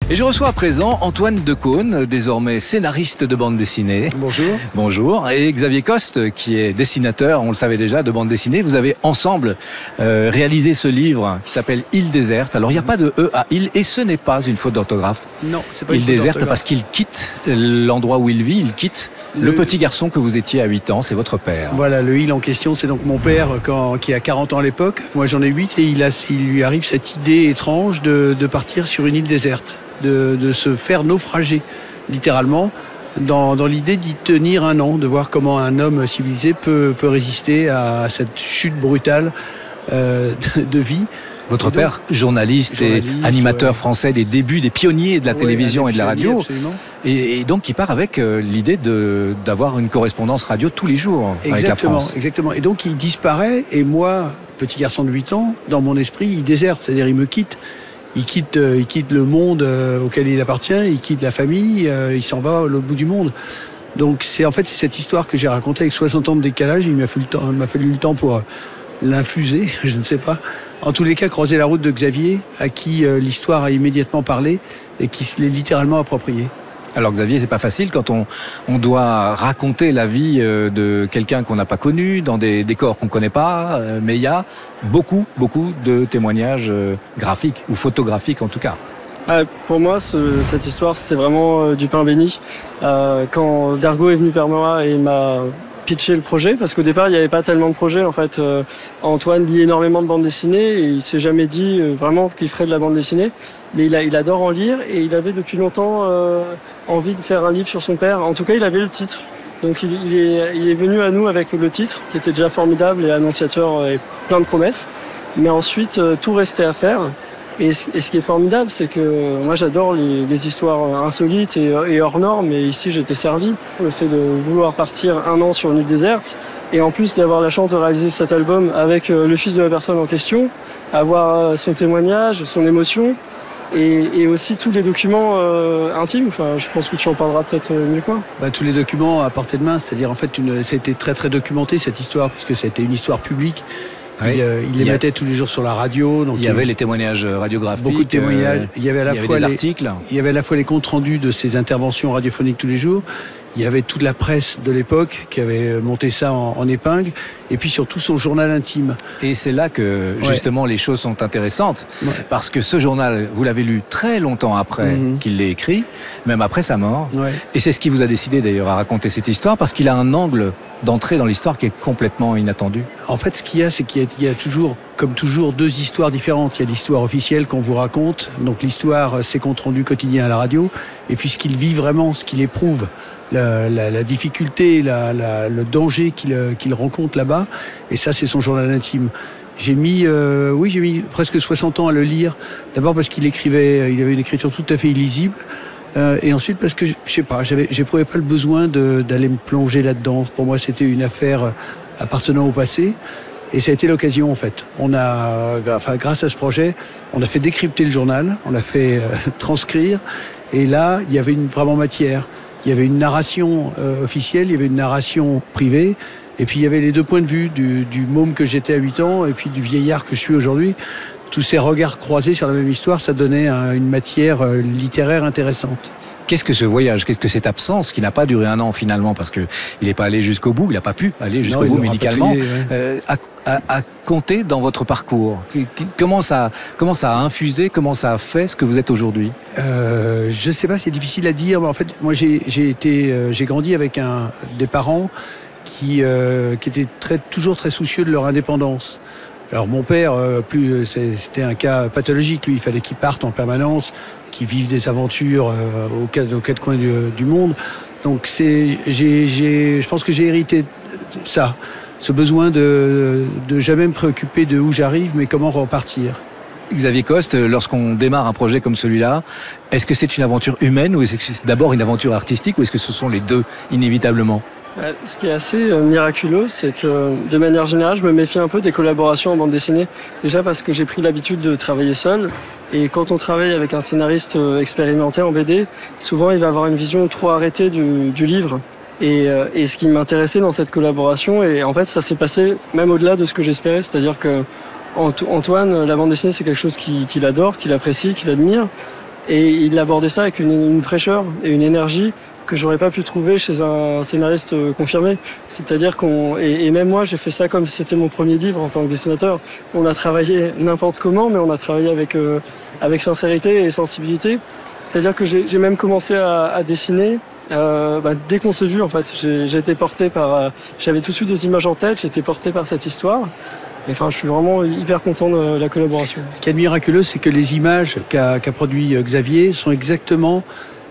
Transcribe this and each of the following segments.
Et je reçois à présent Antoine Decaune, désormais scénariste de bande dessinée. Bonjour. Bonjour. Et Xavier Coste, qui est dessinateur, on le savait déjà, de bande dessinée. Vous avez ensemble réalisé ce livre qui s'appelle Île déserte. Alors il n'y a pas de E à Île et ce n'est pas une faute d'orthographe. Non, c'est pas Île une faute déserte d'orthographe. parce qu'il quitte l'endroit où il vit, il quitte le petit garçon que vous étiez à 8 ans, c'est votre père. Voilà, le île en question, c'est donc mon père qui a 40 ans à l'époque. Moi j'en ai 8 et il lui arrive cette idée étrange de partir sur une île déserte. De se faire naufrager, littéralement, dans l'idée d'y tenir un an, de voir comment un homme civilisé peut résister à cette chute brutale de vie. Votre père, journaliste et animateur français des débuts des pionniers de la télévision et de la radio. Et donc qui part avec l'idée d'avoir une correspondance radio tous les jours avec la France. Exactement. Et donc il disparaît et moi, petit garçon de 8 ans, dans mon esprit, il déserte, c'est-à-dire il me quitte. Il quitte le monde auquel il appartient, il quitte la famille, il s'en va à l'autre bout du monde. Donc c'est cette histoire que j'ai racontée avec 60 ans de décalage. Il m'a fallu le temps pour l'infuser, je ne sais pas. En tous les cas, croiser la route de Xavier, à qui l'histoire a immédiatement parlé et qui se l'est littéralement appropriée. Alors Xavier, c'est pas facile quand on doit raconter la vie de quelqu'un qu'on n'a pas connu, dans des décors qu'on connaît pas, mais il y a beaucoup de témoignages graphiques ou photographiques en tout cas. Pour moi, cette histoire, c'est vraiment du pain béni. Quand Dargaud est venu vers moi et m'a pitché le projet, parce qu'au départ, il n'y avait pas tellement de projets. En fait, Antoine lit énormément de bande dessinée et il s'est jamais dit vraiment qu'il ferait de la bande dessinée. Mais il adore en lire et il avait depuis longtemps envie de faire un livre sur son père. En tout cas, il avait le titre. Donc il est venu à nous avec le titre, qui était déjà formidable et annonciateur et plein de promesses. Mais ensuite, tout restait à faire. Et ce qui est formidable, c'est que moi j'adore les histoires insolites et hors normes, et ici j'étais servi. Le fait de vouloir partir un an sur une île déserte, et en plus d'avoir la chance de réaliser cet album avec le fils de la personne en question, avoir son témoignage, son émotion, et aussi tous les documents intimes. Enfin, je pense que tu en parleras peut-être mieux que moi. Tous les documents à portée de main, c'est-à-dire en fait, ça a été très très documenté cette histoire, parce que c'était une histoire publique. Oui. Il les mettait tous les jours sur la radio. Donc il y avait les témoignages radiographiques. Beaucoup de témoignages. Il y avait des articles. Il y avait à la fois les comptes rendus de ces interventions radiophoniques tous les jours. Il y avait toute la presse de l'époque qui avait monté ça en épingle. Et puis surtout son journal intime. Et c'est là que justement les choses sont intéressantes. Ouais. Parce que ce journal, vous l'avez lu très longtemps après qu'il l'ait écrit, même après sa mort. Ouais. Et c'est ce qui vous a décidé d'ailleurs à raconter cette histoire, parce qu'il a un angle d'entrée dans l'histoire qui est complètement inattendu. En fait, ce qu'il y a, c'est qu'il y a toujours, comme toujours, deux histoires différentes. Il y a l'histoire officielle qu'on vous raconte, donc l'histoire, ses comptes rendus quotidiens à la radio, et puis ce qu'il vit vraiment, ce qu'il éprouve, la difficulté, le danger qu'il rencontre là-bas, et ça, c'est son journal intime. J'ai mis presque 60 ans à le lire, d'abord parce qu'il avait une écriture tout à fait illisible, et ensuite parce que je sais pas, j'éprouvais pas le besoin d'aller me plonger là-dedans. Pour moi, c'était une affaire appartenant au passé, et ça a été l'occasion en fait. Grâce à ce projet, on a fait décrypter le journal, on l'a fait transcrire, et là, il y avait vraiment matière. Il y avait une narration officielle, il y avait une narration privée, et puis il y avait les deux points de vue du môme que j'étais à 8 ans et puis du vieillard que je suis aujourd'hui. Tous ces regards croisés sur la même histoire, ça donnait une matière littéraire intéressante. Qu'est-ce que ce voyage, qu'est-ce que cette absence qui n'a pas duré un an finalement, parce qu'il n'est pas allé jusqu'au bout, il n'a pas pu aller jusqu'au bout médicalement, a compté dans votre parcours? Comment ça a infusé, comment ça a fait ce que vous êtes aujourd'hui? Je ne sais pas, c'est difficile à dire, mais en fait, moi j'ai grandi avec des parents qui étaient toujours très soucieux de leur indépendance. Alors mon père, c'était un cas pathologique, lui, il fallait qu'il parte en permanence, qu'il vive des aventures aux quatre coins du monde. Donc je pense que j'ai hérité de ça, ce besoin de jamais me préoccuper de où j'arrive, mais comment repartir. Xavier Coste, lorsqu'on démarre un projet comme celui-là, est-ce que c'est une aventure humaine ou est-ce que c'est d'abord une aventure artistique ou est-ce que ce sont les deux inévitablement ? Ce qui est assez miraculeux, c'est que de manière générale, je me méfie un peu des collaborations en bande dessinée. Déjà parce que j'ai pris l'habitude de travailler seul. Et quand on travaille avec un scénariste expérimenté en BD, souvent il va avoir une vision trop arrêtée du livre. Et ce qui m'intéressait dans cette collaboration, et en fait ça s'est passé même au-delà de ce que j'espérais, c'est-à-dire que Antoine, la bande dessinée, c'est quelque chose qu'il adore, qu'il apprécie, qu'il admire. Et il abordait ça avec une fraîcheur et une énergie que j'aurais pas pu trouver chez un scénariste confirmé. C'est-à-dire et même moi, j'ai fait ça comme si c'était mon premier livre en tant que dessinateur. On a travaillé n'importe comment, mais on a travaillé avec sincérité et sensibilité. C'est-à-dire que j'ai même commencé à dessiner dès qu'on s'est vu, en fait. J'ai été porté par... j'avais tout de suite des images en tête, j'ai été porté par cette histoire. Et enfin, je suis vraiment hyper content de la collaboration. Ce qui est miraculeux, c'est que les images qu'a produit Xavier sont exactement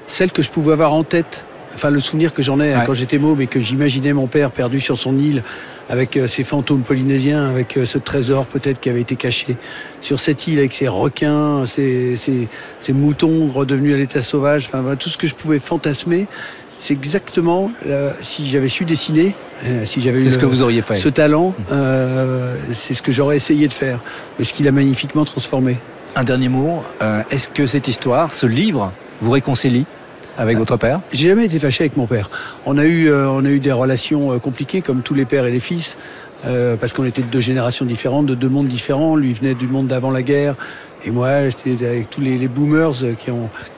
celle que je pouvais avoir en tête, enfin le souvenir que j'en ai quand j'étais môme et que j'imaginais mon père perdu sur son île avec ses fantômes polynésiens, avec ce trésor peut-être qui avait été caché sur cette île avec ses requins, ses moutons redevenus à l'état sauvage, enfin tout ce que je pouvais fantasmer. C'est exactement, si j'avais su dessiner, si j'avais eu ce que vous auriez fait. Ce talent, c'est ce que j'aurais essayé de faire, et ce qu'il a magnifiquement transformé. Un dernier mot, est-ce que cette histoire, ce livre, vous réconcilie avec votre père? J'ai jamais été fâché avec mon père. On a eu des relations compliquées comme tous les pères et les fils, parce qu'on était de deux générations différentes, de deux mondes différents. Lui venait du monde d'avant la guerre, et moi j'étais avec tous les boomers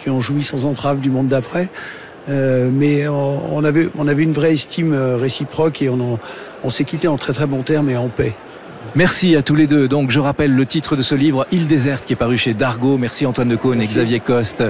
qui ont joui sans entrave du monde d'après. Mais on avait une vraie estime réciproque et on s'est quitté en très très bons termes et en paix. Merci à tous les deux. Donc je rappelle le titre de ce livre, Île déserte, qui est paru chez Dargaud. Merci Antoine Decaune et Xavier Coste.